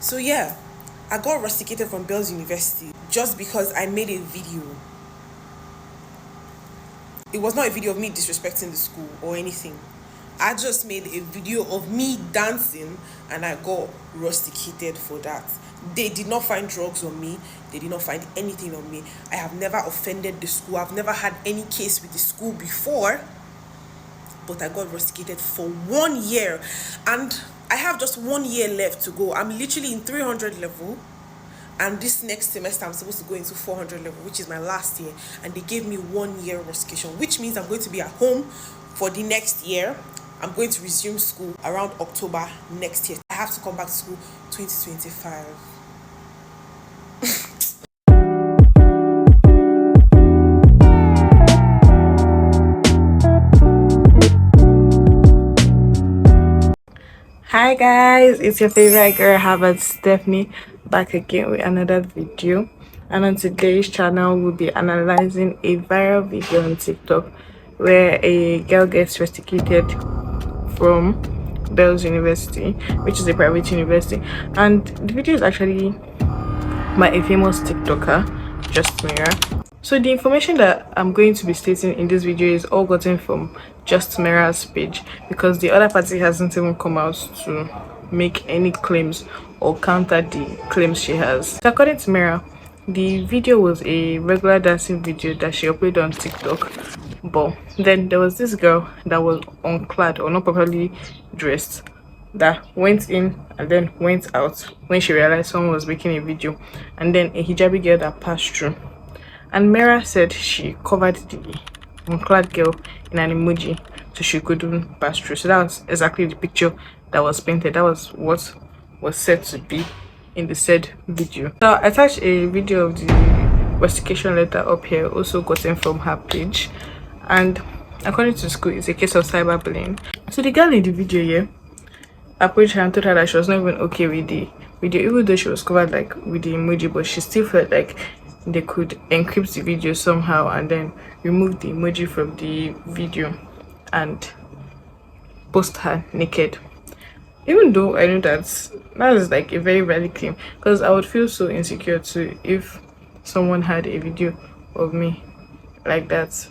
So yeah, I got rusticated from Bells University just because I made a video. It was not a video of me disrespecting the school or anything. I just made a video of me dancing and I got rusticated for that. They did not find drugs on me. They did not find anything on me. I have never offended the school. I've never had any case with the school before. But I got rusticated for 1 year. And I have just 1 year left to go. I'm literally in 300 level. And this next semester I'm supposed to go into 400 level, which is my last year, and they gave me 1 year rustication, which means I'm going to be at home for the next year. I'm going to resume school around October next year. I have to come back to school 2025. Hi guys, it's your favorite girl Harvard Stephanie, back again with another video. And on today's channel we'll be analyzing a viral video on TikTok where a girl gets rusticated from Bells University, which is a private university, and the video is actually by a famous TikToker, JustMera. So the information that I'm going to be stating in this video is all gotten from JustMera's page, because the other party hasn't even come out to make any claims or counter the claims she has. So according to Mera, the video was a regular dancing video that she uploaded on TikTok, but then there was this girl that was unclad or not properly dressed that went in and then went out when she realized someone was making a video, and then a hijabi girl that passed through. And Mera said she covered the unclad girl in an emoji so she couldn't pass through. So that was exactly the picture that was painted. That was what was said to be in the said video. So I attached a video of the rustication letter up here, also gotten from her page, and according to the school it's a case of cyberbullying. So the girl in the video here approached her and told her that she was not even okay with the video, even though she was covered like with the emoji, but she still felt like they could encrypt the video somehow and then remove the emoji from the video and post her naked. Even though I know that is like a very valid claim, because I would feel so insecure too if someone had a video of me like that,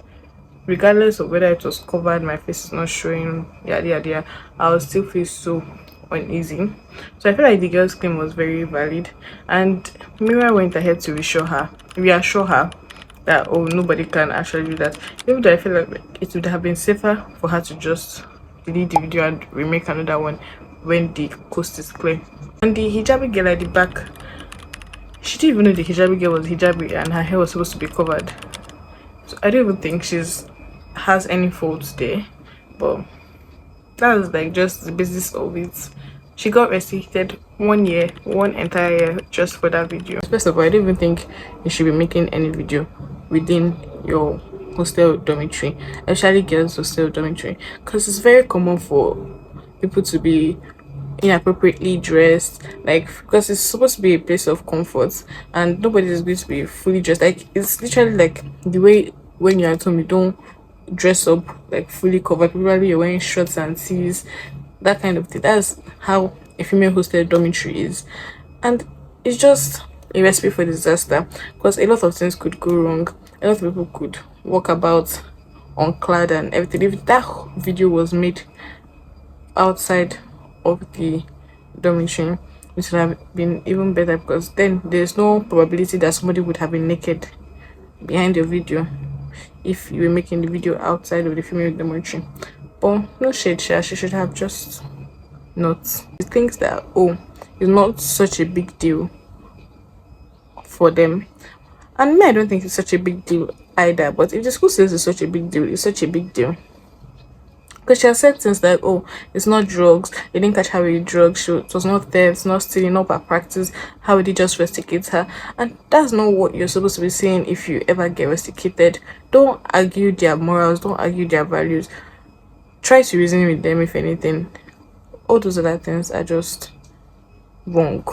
regardless of whether it was covered, my face is not showing, yada yada, I would still feel so uneasy. So I feel like the girl's claim was very valid, and Mira went ahead to reassure her that, oh, nobody can actually do that. Even though I feel like it would have been safer for her to just delete the video and remake another one when the coast is clear. And the hijabi girl at the back, she didn't even know the hijabi girl was hijabi and her hair was supposed to be covered. So I don't even think has any faults there, but that was like just the basis of it. She got restricted 1 year, one entire year, just for that video. First of all, I don't even think you should be making any video within your hostel dormitory, especially girls hostel dormitory, because it's very common for people to be inappropriately dressed, like, because it's supposed to be a place of comfort and nobody is going to be fully dressed. Like, it's literally like the way when you're at home you don't dress up like fully covered, probably you're wearing shorts and tees, that kind of thing. That's how a female hostel dormitory is, and it's just a recipe for disaster, because a lot of things could go wrong. A lot of people could walk about unclad and everything. If that video was made outside of the dormitory, it would have been even better, because then there's no probability that somebody would have been naked behind your video if you were making the video outside of the female dormitory. But no shade, she should have just not. She thinks that, oh, it's not such a big deal for them, and me, I don't think it's such a big deal either. But if the school says it's such a big deal, it's such a big deal, because she has said things like, oh, it's not drugs, they didn't catch her with drugs, it was not there, it's not stealing, not by practice, how would they just rusticate her? And that's not what you're supposed to be saying. If you ever get rusticated, don't argue their morals, don't argue their values, try to reason with them. If anything, all those other things are just wrong.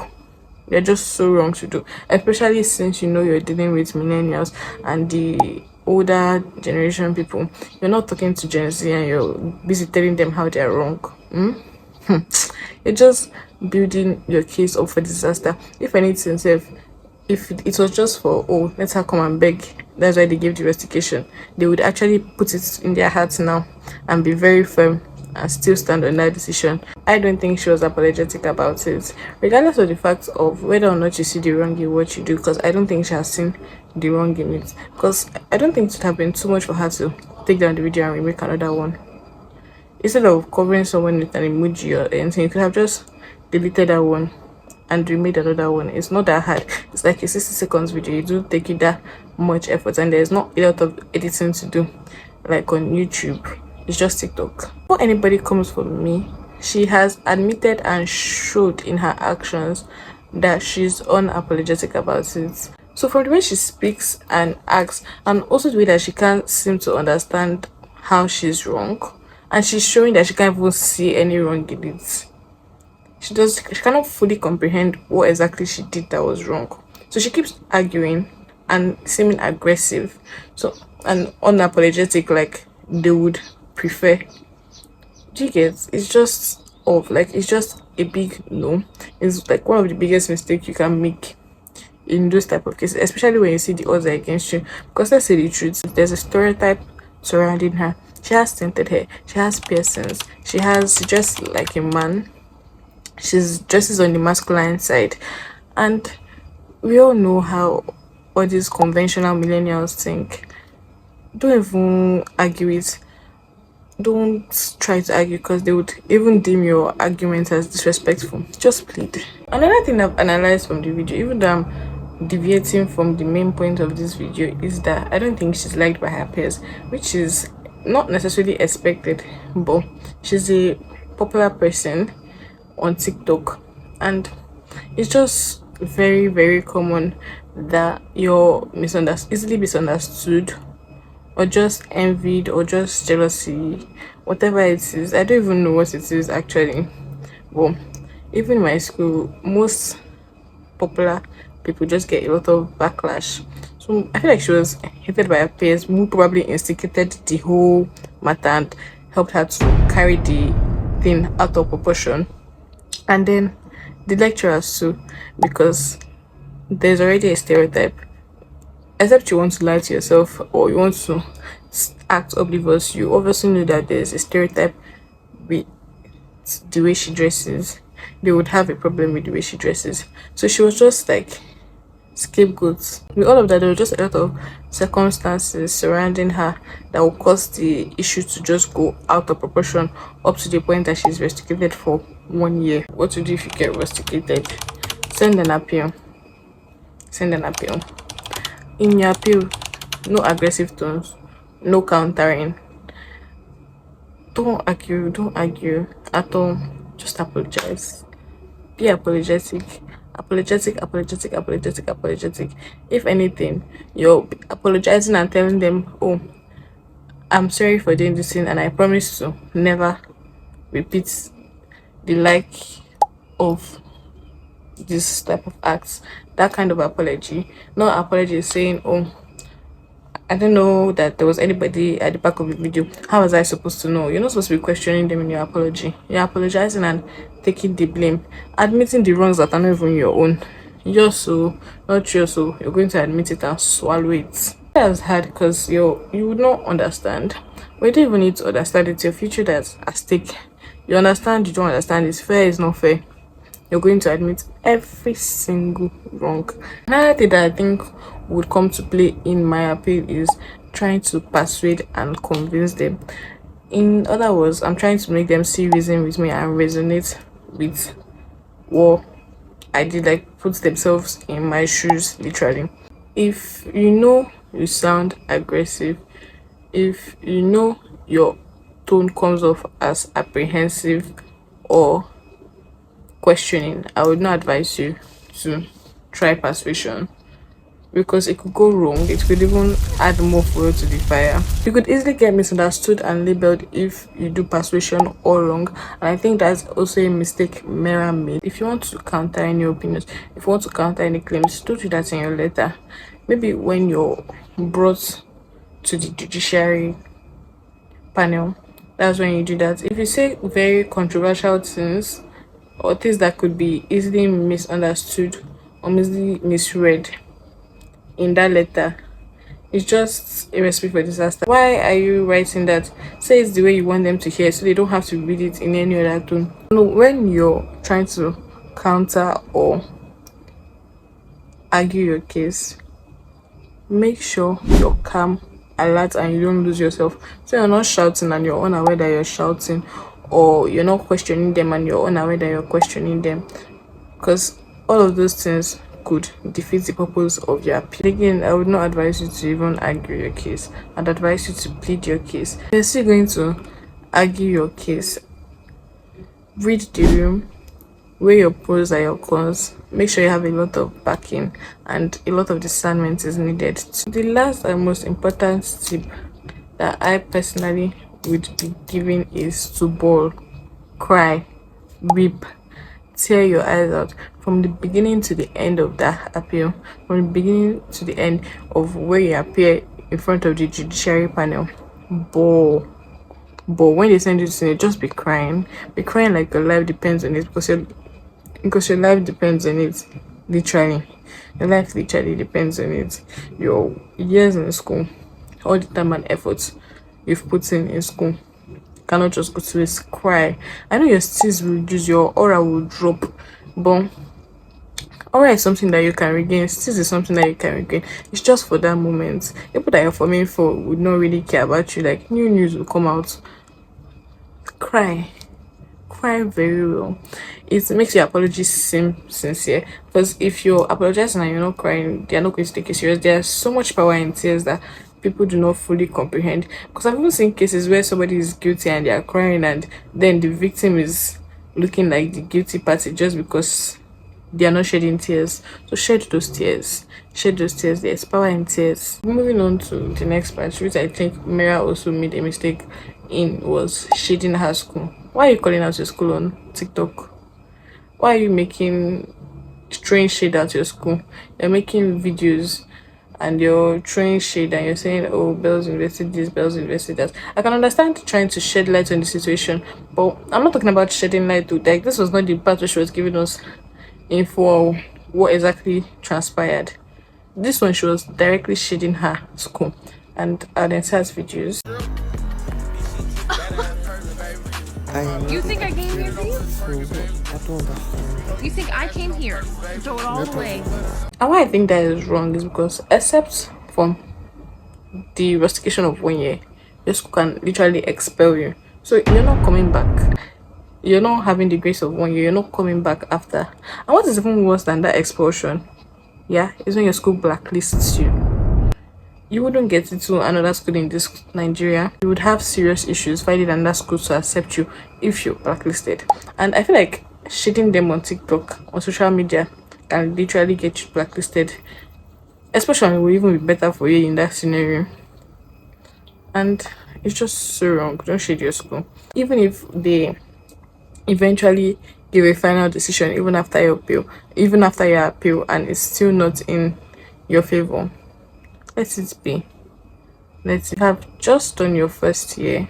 They're just so wrong to do, especially since you know you're dealing with millennials and the older generation people. You're not talking to Gen Z and you're busy telling them how they're wrong. You're just building your case up for disaster. If anything, if it was just for, oh, let her come and beg, that's why they gave the rustication, they would actually put it in their hearts now and be very firm and still stand on that decision. I don't think she was apologetic about it, regardless of the fact of whether or not you see the wrong in what you do, because I don't think she has seen the wrong in it. Because I don't think it would have been too much for her to take down the video and remake another one. Instead of covering someone with an emoji or anything, you could have just deleted that one and remade another one. It's not that hard. It's like a 60 seconds video. It don't take you that much effort, and there's not a lot of editing to do like on YouTube. It's just TikTok. Before anybody comes for me, she has admitted and showed in her actions that she's unapologetic about it. So from the way she speaks and acts, and also the way that she can't seem to understand how she's wrong, and she's showing that she can't even see any wrong in it. She cannot fully comprehend what exactly she did that was wrong. So she keeps arguing and seeming aggressive, so and unapologetic, like they would prefer. Do you get? It's just off. Like, it's just a big no. It's like one of the biggest mistakes you can make in those type of cases, especially when you see the odds are against you. Because let's say the truth, there's a stereotype surrounding her. She has tinted hair, she has piercings, she dressed like a man, she's dresses on the masculine side, and we all know how all these conventional millennials think. Don't even argue it. Don't try to argue, because they would even deem your argument as disrespectful. Just plead. Another thing I've analyzed from the video, even though I'm deviating from the main point of this video, is that I don't think she's liked by her peers, which is not necessarily expected, but she's a popular person on TikTok, and it's just very, very common that you're easily misunderstood, or just envied, or just jealousy, whatever it is. I don't even know what it is actually. Well, even in my school, most popular people just get a lot of backlash. So I feel like she was hated by her peers, who probably instigated the whole matter and helped her to carry the thing out of proportion. And then the lecturers too, because there's already a stereotype. Except you want to lie to yourself, or you want to act oblivious, you obviously know that there's a stereotype with the way she dresses. They would have a problem with the way she dresses. So she was just like scapegoats. With all of that, there were just a lot of circumstances surrounding her that will cause the issue to just go out of proportion, up to the point that she's rusticated for 1 year. What to do if you get rusticated? Send an appeal. Send an appeal. In your appeal, no aggressive tones, no countering. Don't argue at all. Just apologize. Be apologetic. Apologetic. If anything, you're apologizing and telling them, oh, I'm sorry for doing this thing, and I promise to never repeat the like of this type of acts. That kind of apology. No apology saying, oh, I don't know that there was anybody at the back of the video. How was I supposed to know? You're not supposed to be questioning them in your apology. You're apologizing and taking the blame, admitting the wrongs that are not even your own. Yours, so not yours, so you're going to admit it and swallow it. That's hard, because you would not understand. But you don't even need to understand. It's your future that's at stake. You understand, you don't understand, it's fair, it's not fair. You're going to admit every single wrong. Another thing that I think would come to play in my appeal is trying to persuade and convince them. In other words, I'm trying to make them see reason with me and resonate with what I did, like put themselves in my shoes, literally. If you know you sound aggressive, if you know your tone comes off as apprehensive or questioning, I would not advise you to try persuasion, because it could go wrong. It could even add more fuel to the fire. You could easily get misunderstood and labeled if you do persuasion all wrong, and I think that's also a mistake Mera made. If you want to counter any opinions, if you want to counter any claims, don't do that in your letter. Maybe when you're brought to the judiciary panel, That's when you do that. If you say very controversial things or things that could be easily misunderstood or easily misread in that letter, it's just a recipe for disaster. Why are you writing that? Say it's the way you want them to hear so they don't have to read it in any other tone. No, when you're trying to counter or argue your case, make sure you're calm, alert, and you don't lose yourself. So you're not shouting and you're unaware that you're shouting, or you're not questioning them and you're unaware that you're questioning them, because all of those things could defeat the purpose of your appeal. Again, I would not advise you to even argue your case. I'd advise you to plead your case. If you're still going to argue your case, read the room, weigh your pros and your cons, make sure you have a lot of backing and a lot of discernment is needed. The last and most important tip that I personally would be giving is to bawl, cry, weep, tear your eyes out from the beginning to the end of that appeal, from the beginning to the end of where you appear in front of the judiciary panel. Bawl. But when they send you to Senate, just be crying like your life depends on it, because your life depends on it. Literally, your life literally depends on it. Your years in school, all the time and effort you've put in school cannot just go to waste. Cry. I know your steeze will reduce, your aura will drop, but aura is something that you can regain. Steeze is something that you can regain. It's just for that moment. People that you're forming for would not really care about you. Like, new news will come out. Cry very well. It makes your apologies seem sincere, because if you're apologizing and you're not crying, they're not going to take you serious. There's so much power in tears that people do not fully comprehend, because I've even seen cases where somebody is guilty and they're crying, and then the victim is looking like the guilty party just because they are not shedding tears. So shed those tears. There's power in tears. Moving on to the next part, which I think Mera also made a mistake in, was shading her school. Why are you calling out your school on TikTok? Why are you making throwing shade at your school? You're making videos and you're throwing shade and you're saying, oh, Bells invested this, Bells invested that. I can understand trying to shed light on the situation, but I'm not talking about shedding light to, like, this was not the part where she was giving us info what exactly transpired. This one, she was directly shading her school, and I'll insert videos. You think I came here for you? I don't understand. You think I came here to throw it all away? And why I think that is wrong is because, except from the rustication of 1 year, your school can literally expel you. So you're not coming back. You're not having the grace of 1 year. You're not coming back after. And what is even worse than that expulsion, yeah, is when your school blacklists you. You wouldn't get into another school in this Nigeria. You would have serious issues finding another school to accept you if you're blacklisted. And I feel like shading them on TikTok, on social media, can literally get you blacklisted. Especially, it will even be better for you in that scenario. And it's just so wrong. Don't shade your school. Even if they eventually give a final decision, even after your appeal, and it's still not in your favor, let it be. Let it have just done your first year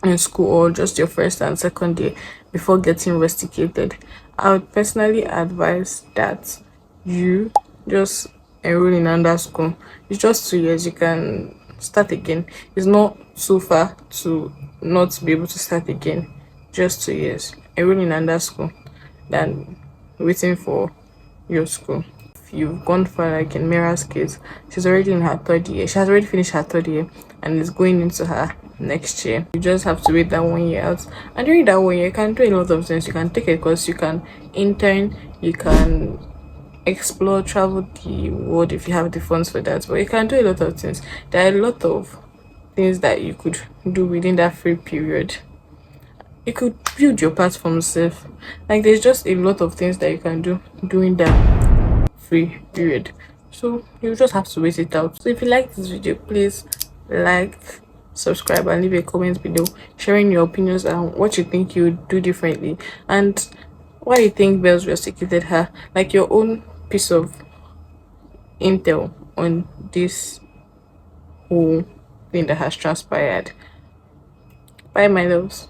in school, or just your first and second year before getting rusticated. I would personally advise that you just enroll in another school. It's just 2 years, you can start again. It's not so far to not be able to start again. Just 2 years, enroll in another school than waiting for your school. You've gone for, like in Mira's case, she's already in her 3rd year. She has already finished her 3rd year and is going into her next year. You just have to wait that 1 year out, and during that 1 year you can do a lot of things. You can take a course, you can intern, you can explore, travel the world if you have the funds for that. But you can do a lot of things. There are a lot of things that you could do within that free period. You could build your platform self. Like, there's just a lot of things that you can do during that free period, so you just have to wait it out. So if you like this video, please like, subscribe, and leave a comment below sharing your opinions and what you think you would do differently, and why you think Bells rusticated her, like your own piece of intel on this whole thing that has transpired. Bye, my loves.